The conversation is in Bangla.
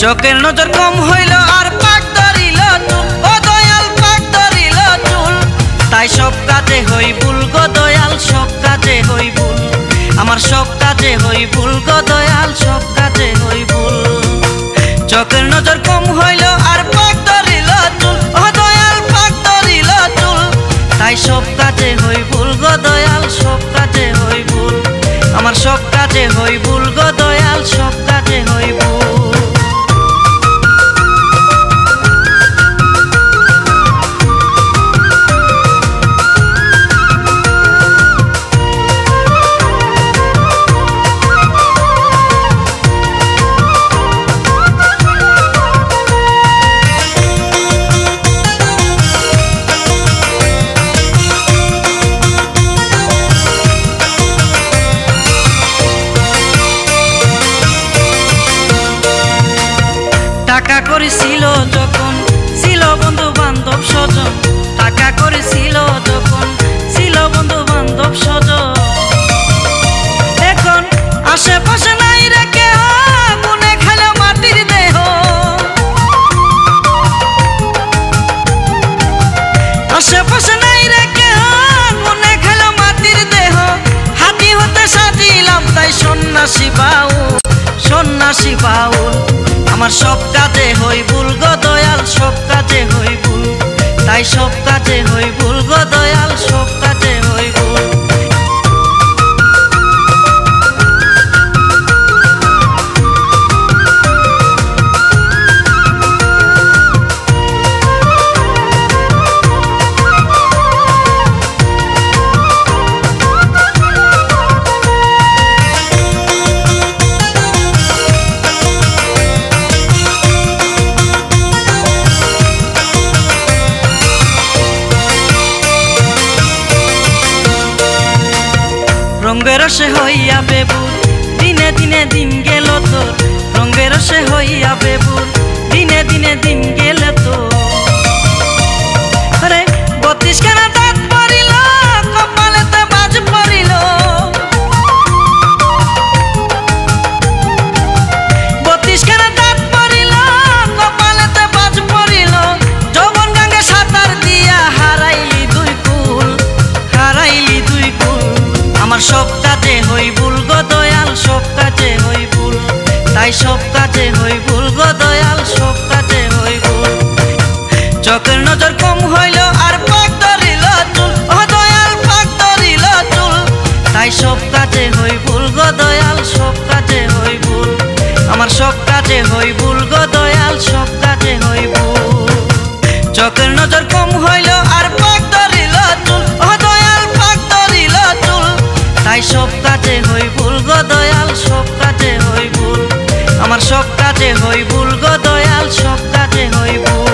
চোখের নজর কম হইল আর পাক ধরিল চুল, ও দয়াল পাক ধরিল চুল। তাই সব কাজে হই ভুল গো দয়াল, সব কাজে হই ভুল। আমার সব কাজে হই ভুল গো দয়াল, সব কাজে হই ভুল। চোখের নজর কম হইল আর পাক ধরিল চুল, ও দয়াল পাক ধরিল চুল। তাই সব কাজে হই ভুল গো দয়াল, সব কাজে হই ভুল। আমার সব কাজে হই ভুল গো দয়াল, সব কাজে হই ভুল। টাকা করেছিল যখন ছিল বন্ধু বান্ধব স্বজন, টাকা করেছিল যখন ছিল বন্ধু বান্ধব স্বজন। এখন আশেপাশে নাই রে কেহ, মনে খেলো মাটির দেহ। আশেপাশে নাই রে কেহ, মনে খেলো মাটির দেহ। হাতি হতে সাজিলাম তাই সন্ন্যাসী বাউল, সন্ন্যাসী বাউল। আমার সব কাজে হই ভুল গো দয়াল, সব কাজে হই ভুল। তাই সব কাজে হই ভুল গো দয়াল, সব কাজে হই ভুল। রঙের রসে হইয়া বেবুর, দিনে দিনে দিন গেল তোর। রঙের রসে হইয়া বেবুর, দিনে দিনে দিন গেল তোর। আরে 32 খানা দাঁত পড়িল, কপালেতে বাজ পড়িল। 32 খানা দাঁত পড়িল, কপালেতে বাজ পড়িল। যৌবন গঙ্গে সাঁতার দিয়া হারাইলি দুই কুল, হারাইলি দুই কুল। আমার সব কাজে হই ভুল গো দয়াল, সব কাজে হই ভুল। তাই সব কাজে হই ভুল গো দয়াল, সব কাজে হই ভুল। চোখের নজর কম হইল আর পাক ধরিল চুল, ও দয়াল পাক ধরিল চুল। তাই সব কাজে হই ভুল গো দয়াল, সব কাজে হই ভুল। আমার সব কাজে হই ভুল গো দয়াল, সব কাজে হই ভুল। চোখের নজর কম হইল আর পাক ধরিল চুল, ও দয়াল পাক ধরিল চুল। তাই সব কাজে হই ভুল গো দয়াল, সব কাজে হই ভুল। আমার সব কাজে হই ভুল গো দয়াল, সব কাজে হই ভুল। চোখের নজর কম হইল আর পাক ধরিল চুল, ও দয়াল পাক ধরিল চুল। তাই সব কাজে হই ভুল গো দয়াল, সব কাজে হই ভুল। আমার সব কাজে হই ভুল গো দয়াল, সব কাজে হই ভুল।